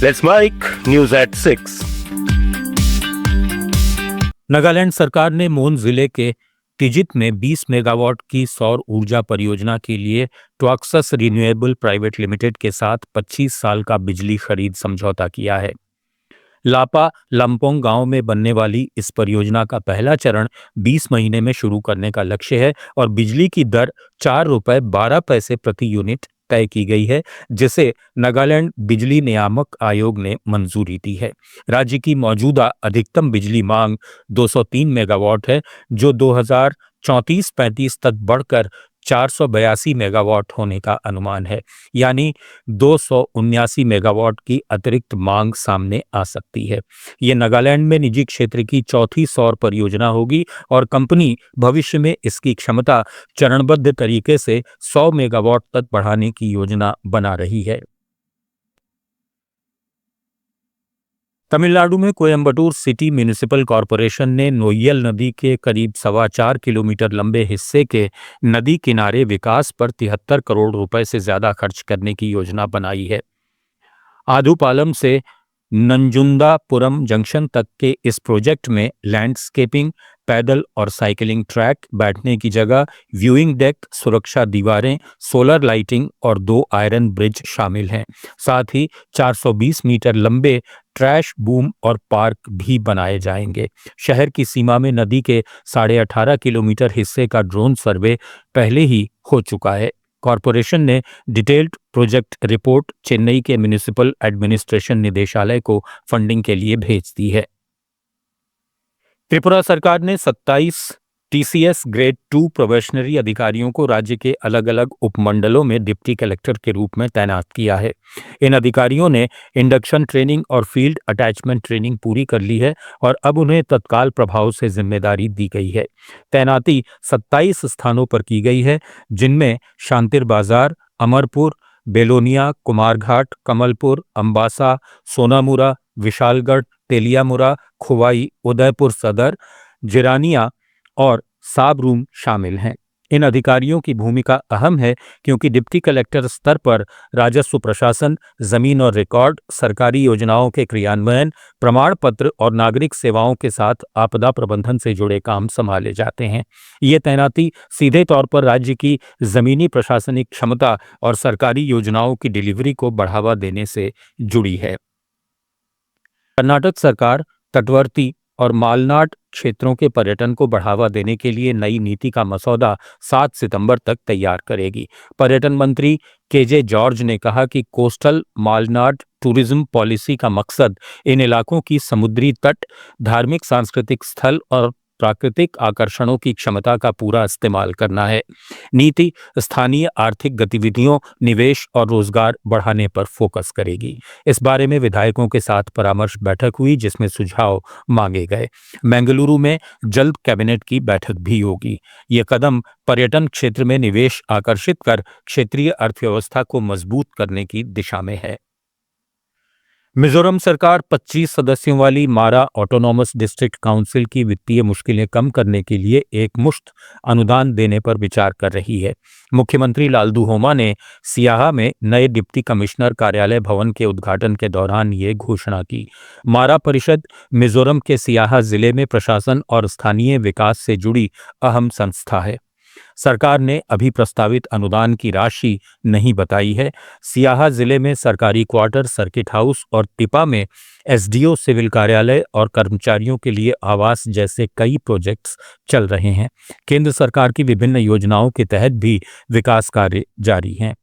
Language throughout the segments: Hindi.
Let's make news at 6. Nagaland सरकार ने मोन जिले के तिजित में 20 मेगावाट की सौर ऊर्जा परियोजना के लिए ट्वाक्सस रिन्यूएबल प्राइवेट लिमिटेड के साथ 25 साल का बिजली खरीद समझौता किया है। लापा लंपोंग गांव में बनने वाली इस परियोजना का पहला चरण 20 महीने में शुरू करने का लक्ष्य है और बिजली की दर 4 रुपए 12 पैसे प्रति यूनिट तय की गई है, जिसे नागालैंड बिजली नियामक आयोग ने मंजूरी दी है। राज्य की मौजूदा अधिकतम बिजली मांग 203 मेगावाट है, जो 2034-35 तक बढ़कर 482 मेगावाट होने का अनुमान है, यानी 279 मेगावाट की अतिरिक्त मांग सामने आ सकती है। ये नागालैंड में निजी क्षेत्र की चौथी सौर परियोजना होगी और कंपनी भविष्य में इसकी क्षमता चरणबद्ध तरीके से 100 मेगावाट तक बढ़ाने की योजना बना रही है। तमिलनाडु में कोयम्बटूर सिटी म्युनिसिपल कॉरपोरेशन ने नोय्यल नदी के करीब 4.25 किलोमीटर लंबे हिस्से के नदी किनारे विकास पर 73 करोड़ रुपए से ज्यादा खर्च करने की योजना बनाई है। आधुपालम से नंजुंदापुरम जंक्शन तक के इस प्रोजेक्ट में लैंडस्केपिंग, पैदल और साइकिलिंग ट्रैक, बैठने की जगह, व्यूइंग डेक, सुरक्षा दीवारें, सोलर लाइटिंग और 2 आयरन ब्रिज शामिल हैं। साथ ही 420 मीटर लंबे ट्रैश बूम और पार्क भी बनाए जाएंगे। शहर की सीमा में नदी के 18.5 किलोमीटर हिस्से का ड्रोन सर्वे पहले ही हो चुका है। कॉरपोरेशन ने डिटेल्ड प्रोजेक्ट रिपोर्ट चेन्नई के म्युनिसिपल एडमिनिस्ट्रेशन निदेशालय को फंडिंग के लिए भेज दी है। त्रिपुरा सरकार ने 27 टीसीएस ग्रेड 2 प्रोबेशनरी अधिकारियों को राज्य के अलग अलग उपमंडलों में डिप्टी कलेक्टर के रूप में तैनात किया है। इन अधिकारियों ने इंडक्शन ट्रेनिंग और फील्ड अटैचमेंट ट्रेनिंग पूरी कर ली है और अब उन्हें तत्काल प्रभाव से जिम्मेदारी दी गई है। तैनाती 27 स्थानों पर की गई है, जिनमें शांतिर बाजार, अमरपुर, बेलोनिया, कुमारघाट, कमलपुर, अंबासा, सोनामुरा, विशालगढ़, तेलियामुरा, खुवाई, उदयपुर सदर, जिरानिया और साबरूम शामिल हैं। इन अधिकारियों की भूमिका अहम है क्योंकि डिप्टी कलेक्टर स्तर पर राजस्व प्रशासन, जमीन और रिकॉर्ड, सरकारी योजनाओं के क्रियान्वयन, प्रमाण पत्र और नागरिक सेवाओं के साथ आपदा प्रबंधन से जुड़े काम संभाले जाते हैं। ये तैनाती सीधे तौर पर राज्य की जमीनी प्रशासनिक क्षमता और सरकारी योजनाओं की डिलीवरी को बढ़ावा देने से जुड़ी है। कर्नाटक सरकार तटवर्ती और मालनाड क्षेत्रों के पर्यटन को बढ़ावा देने के लिए नई नीति का मसौदा 7 सितंबर तक तैयार करेगी। पर्यटन मंत्री केजे जॉर्ज ने कहा कि कोस्टल मालनाड टूरिज्म पॉलिसी का मकसद इन इलाकों की समुद्री तट, धार्मिक सांस्कृतिक स्थल और प्राकृतिक आकर्षणों की क्षमता का पूरा इस्तेमाल करना है। नीति स्थानीय आर्थिक गतिविधियों, निवेश और रोजगार बढ़ाने पर फोकस करेगी। इस बारे में विधायकों के साथ परामर्श बैठक हुई, जिसमें सुझाव मांगे गए। बेंगलुरु में जल्द कैबिनेट की बैठक भी होगी। ये कदम पर्यटन क्षेत्र में निवेश आकर्षित कर क्षेत्रीय अर्थव्यवस्था को मजबूत करने की दिशा में है। मिजोरम सरकार 25 सदस्यों वाली मारा ऑटोनॉमस डिस्ट्रिक्ट काउंसिल की वित्तीय मुश्किलें कम करने के लिए एकमुश्त अनुदान देने पर विचार कर रही है। मुख्यमंत्री लालदू होमा ने सियाहा में नए डिप्टी कमिश्नर कार्यालय भवन के उद्घाटन के दौरान ये घोषणा की। मारा परिषद मिजोरम के सियाहा जिले में प्रशासन और स्थानीय विकास से जुड़ी अहम संस्था है। सरकार ने अभी प्रस्तावित अनुदान की राशि नहीं बताई है। सियाहा जिले में सरकारी क्वार्टर, सर्किट हाउस और टिपा में एसडीओ सिविल कार्यालय और कर्मचारियों के लिए आवास जैसे कई प्रोजेक्ट्स चल रहे हैं। केंद्र सरकार की विभिन्न योजनाओं के तहत भी विकास कार्य जारी हैं।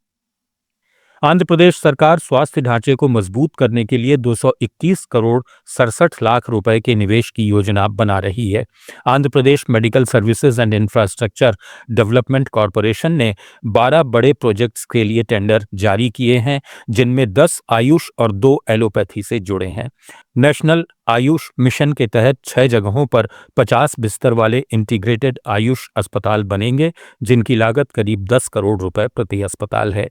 आंध्र प्रदेश सरकार स्वास्थ्य ढांचे को मजबूत करने के लिए 221 करोड़ 67 लाख रुपए के निवेश की योजना बना रही है। Andhra Pradesh medical services and infrastructure development corporation ने 12 बड़े प्रोजेक्ट्स के लिए टेंडर जारी किए हैं, जिनमें 10 आयुष और 2 एलोपैथी से जुड़े हैं। नेशनल आयुष मिशन के तहत 6 जगहों पर 50 बिस्तर वाले इंटीग्रेटेड आयुष अस्पताल बनेंगे, जिनकी लागत करीब 10 करोड़ रुपए प्रति अस्पताल है।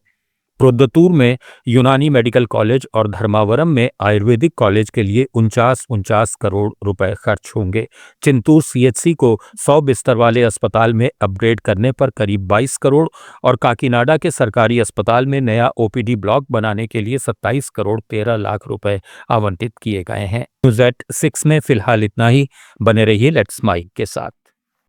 प्रोद्दतूर में यूनानी मेडिकल कॉलेज और धर्मावरम में आयुर्वेदिक कॉलेज के लिए 49 करोड़ रुपए खर्च होंगे। चिंतूर सीएचसी को 100 बिस्तर वाले अस्पताल में अपग्रेड करने पर करीब 22 करोड़ और काकीनाडा के सरकारी अस्पताल में नया ओपीडी ब्लॉक बनाने के लिए 27 करोड़ 13 लाख रुपए आवंटित किए गए हैं। न्यूज़ एट 6 में फिलहाल इतना ही। बने रहिए लेट्स माइक के साथ।